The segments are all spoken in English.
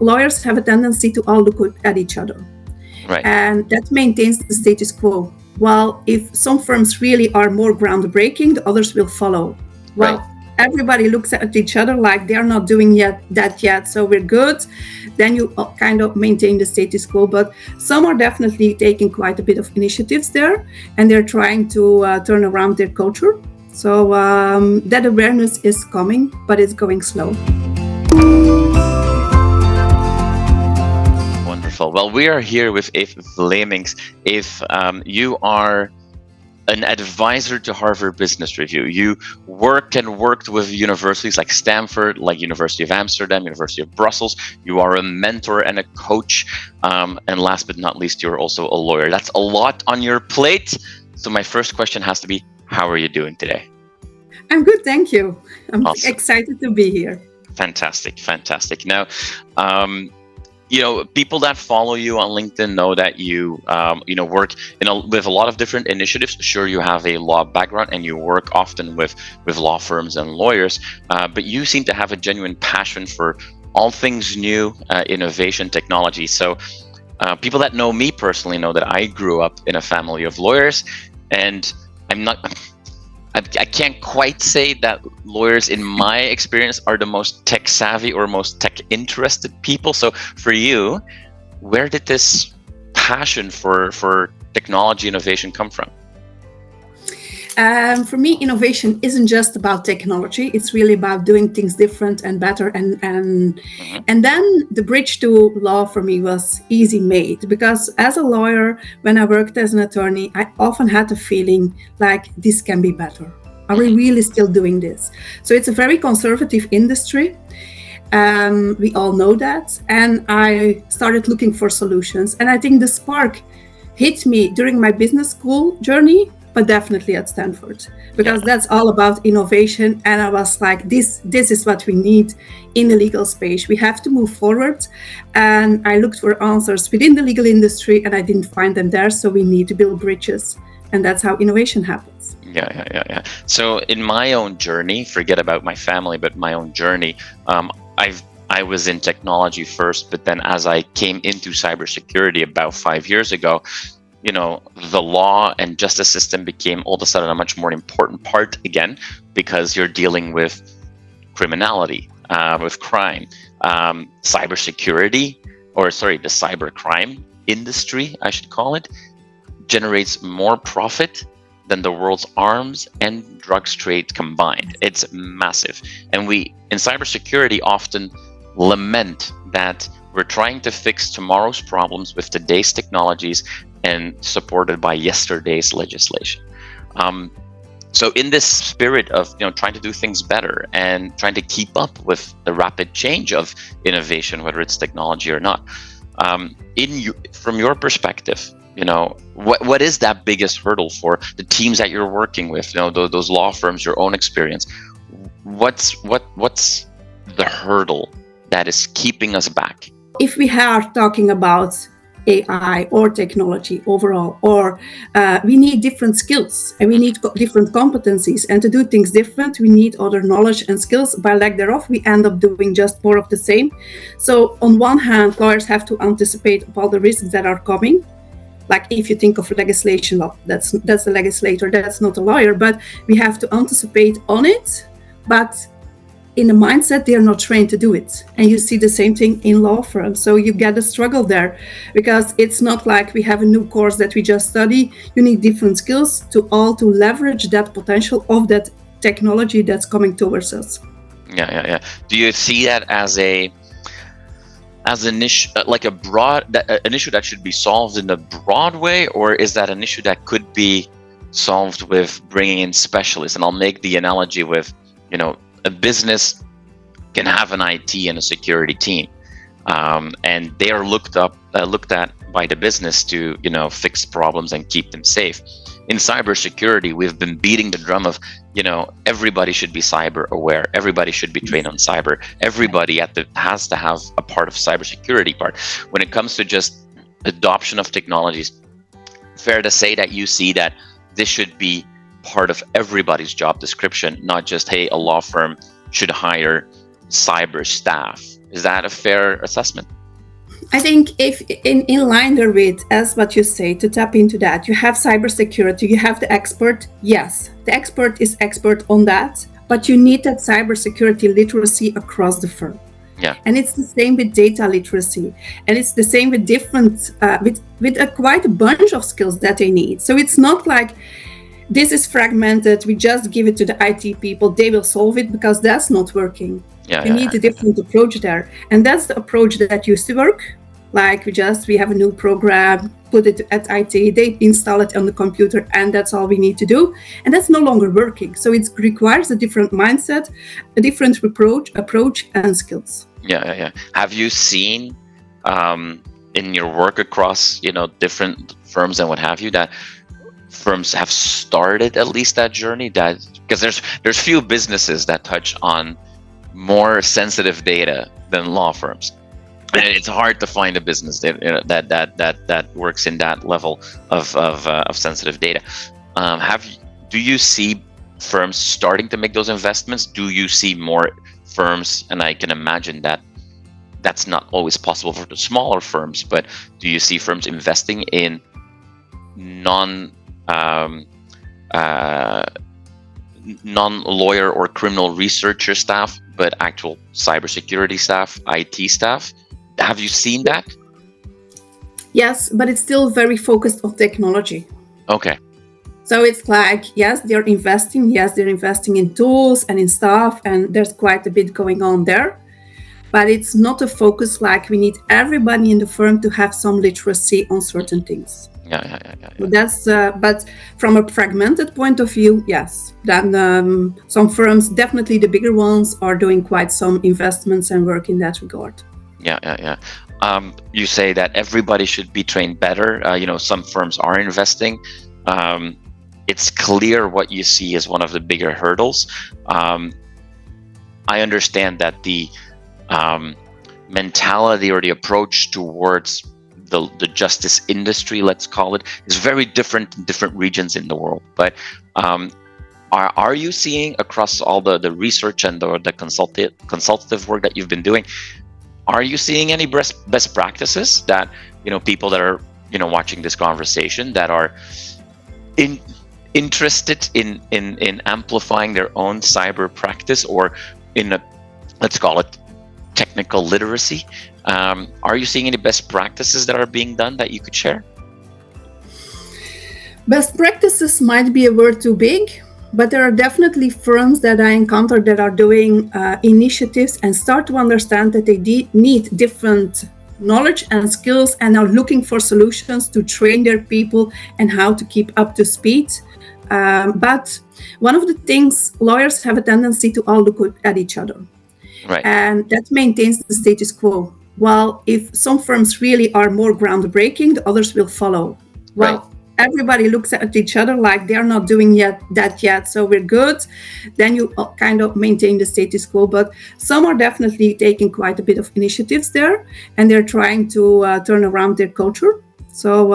lawyers have a tendency to all look at each other, Right. and that maintains the status quo. While if some firms really are more groundbreaking, the others will follow. Right. Well, everybody looks at each other like they're not doing that yet, so we're good. Then you kind of maintain the status quo. But some are definitely taking quite a bit of initiatives there, and they're trying to turn around their culture. So that awareness is coming, but it's going slow. Wonderful. Well, we are here with Eve Vlemings. If you are an advisor to Harvard Business Review, you worked with universities like Stanford, like University of Amsterdam, University of Brussels. You are a mentor and a coach. And last but not least, you're also a lawyer. That's a lot on your plate. So my first question has to be, how are you doing today? I'm good, thank you. I'm Awesome. excited to be here. Fantastic. Now, people that follow you on LinkedIn know that you work with a lot of different initiatives. Sure, you have a law background and you work often with law firms and lawyers, but you seem to have a genuine passion for all things new, innovation, technology. So people that know me personally know that I grew up in a family of lawyers, and I can't quite say that lawyers, in my experience, are the most tech savvy or most tech interested people. So for you, where did this passion for technology innovation come from? For me, innovation isn't just about technology. It's really about doing things different and better. And then the bridge to law for me was easy made, because as a lawyer, when I worked as an attorney, I often had the feeling like this can be better. Are we really still doing this? So it's a very conservative industry. We all know that. And I started looking for solutions. And I think the spark hit me during my business school journey, but definitely at Stanford, because that's all about innovation. And I was like, this is what we need in the legal space. We have to move forward. And I looked for answers within the legal industry and I didn't find them there. So we need to build bridges. And that's how innovation happens. Yeah. So in my own journey, forget about my family, but my own journey, I was in technology first, but then as I came into cybersecurity about 5 years ago, the law and justice system became all of a sudden a much more important part again, because you're dealing with criminality, with crime, cybersecurity, the cybercrime industry, I should call it, generates more profit than the world's arms and drugs trade combined. It's massive. And we, in cybersecurity, often lament that we're trying to fix tomorrow's problems with today's technologies and supported by yesterday's legislation. So in this spirit of trying to do things better and trying to keep up with the rapid change of innovation, whether it's technology or not, from your perspective, what is that biggest hurdle for the teams that you're working with? Those law firms, your own experience. What's the hurdle that is keeping us back? If we are talking about AI or technology overall, or we need different skills and we need different competencies, and to do things different, we need other knowledge and skills. By lack thereof, we end up doing just more of the same. So on one hand, lawyers have to anticipate all the risks that are coming. Like if you think of legislation, well, that's the legislator, that's not a lawyer, but we have to anticipate on it. But in the mindset, they are not trained to do it. And you see the same thing in law firms. So you get a struggle there, because it's not like we have a new course that we just study. You need different skills to leverage that potential of that technology that's coming towards us. Yeah. Do you see that as an issue, like an issue that should be solved in a broad way, or is that an issue that could be solved with bringing in specialists? And I'll make the analogy with, a business can have an IT and a security team, and they are looked at by the business to fix problems and keep them safe. In cybersecurity, we've been beating the drum of everybody should be cyber aware, everybody should be trained on cyber, everybody has to have a part of cybersecurity part. When it comes to just adoption of technologies, fair to say that you see that this should be part of everybody's job description, not just, hey, a law firm should hire cyber staff. Is that a fair assessment? I think if in line therewith, as what you say, to tap into that, you have cybersecurity, you have the expert. Yes, the expert is expert on that, but you need that cybersecurity literacy across the firm. Yeah. And it's the same with data literacy, and it's the same with different with quite a bunch of skills that they need. So it's not like this is fragmented, we just give it to the IT people, they will solve it, because that's not working. You need a different approach there, and that's the approach that used to work. Like we have a new program, put it at IT, they install it on the computer, and that's all we need to do. And that's no longer working. So it requires a different mindset, a different approach and skills. Yeah. Have you seen in your work across, different firms and what have you, that firms have started at least that journey? That because there's few businesses that touch on more sensitive data than law firms. And it's hard to find a business that works in that level of sensitive data. Do you see firms starting to make those investments? Do you see more firms? And I can imagine that that's not always possible for the smaller firms, but do you see firms investing in non-lawyer or criminal researcher staff, but actual cybersecurity staff, IT staff? Have you seen that? Yes, but it's still very focused on technology. Okay. So it's like, yes, they're investing in tools and in staff, and there's quite a bit going on there. But it's not a focus like we need everybody in the firm to have some literacy on certain things. Yeah. That's but from a fragmented point of view, yes. Then some firms, definitely the bigger ones, are doing quite some investments and work in that regard. Yeah. You say that everybody should be trained better. Some firms are investing. It's clear what you see as one of the bigger hurdles. I understand that the mentality or the approach towards the justice industry, let's call it, is very different in different regions in the world. But are you seeing across all the research and the consultative work that you've been doing, are you seeing any best practices that people that are watching this conversation that are interested in amplifying their own cyber practice, or let's call it technical literacy? Are you seeing any best practices that are being done that you could share? Best practices might be a word too big, but there are definitely firms that I encounter that are doing initiatives and start to understand that they need different knowledge and skills, and are looking for solutions to train their people and how to keep up to speed. But one of the things, lawyers have a tendency to all look at each other. Right. And that maintains the status quo. Well, if some firms really are more groundbreaking, the others will follow. Well, right. Everybody looks at each other like they're not doing that yet, so we're good. Then you kind of maintain the status quo. But some are definitely taking quite a bit of initiatives there, and they're trying to turn around their culture. So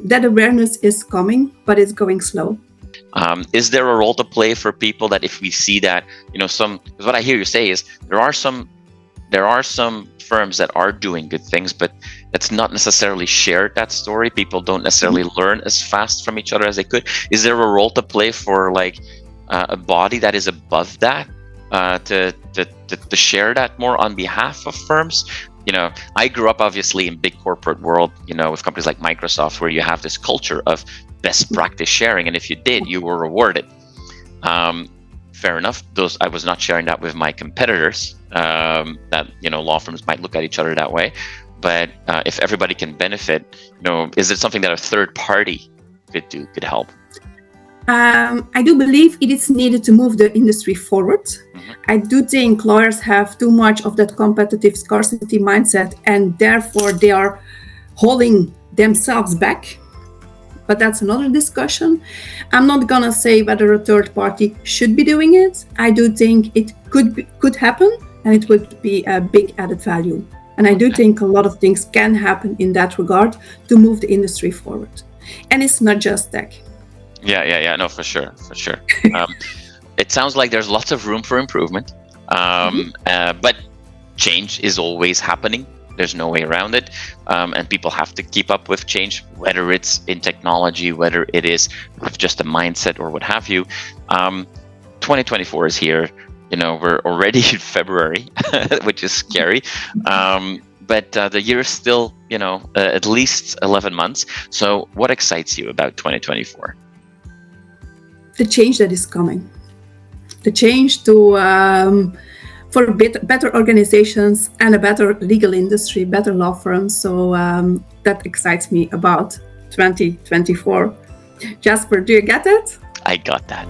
that awareness is coming, but it's going slow. Is there a role to play for people that, if we see that, because what I hear you say is there are some firms that are doing good things, but that's not necessarily shared, that story. People don't necessarily learn as fast from each other as they could. Is there a role to play for a body that is above that to share that more on behalf of firms? I grew up obviously in big corporate world, with companies like Microsoft, where you have this culture of best practice sharing, and if you did, you were rewarded. Fair enough. I was not sharing that with my competitors. That law firms might look at each other that way, but if everybody can benefit, is it something that a third party could help? I do believe it is needed to move the industry forward. Mm-hmm. I do think lawyers have too much of that competitive scarcity mindset, and therefore they are holding themselves back. But that's another discussion. I'm not gonna say whether a third party should be doing it. I do think it could happen, and it would be a big added value. And I do think a lot of things can happen in that regard to move the industry forward. And it's not just tech. Yeah. No, for sure. It sounds like there's lots of room for improvement. But change is always happening. There's no way around it. And people have to keep up with change, whether it's in technology, whether it is with just a mindset or what have you. 2024 is here. We're already in February, which is scary. But the year is still, at least 11 months. So what excites you about 2024? The change that is coming. The change for better organizations and a better legal industry, better law firms. So that excites me about 2024. Jasper, do you get it? I got that.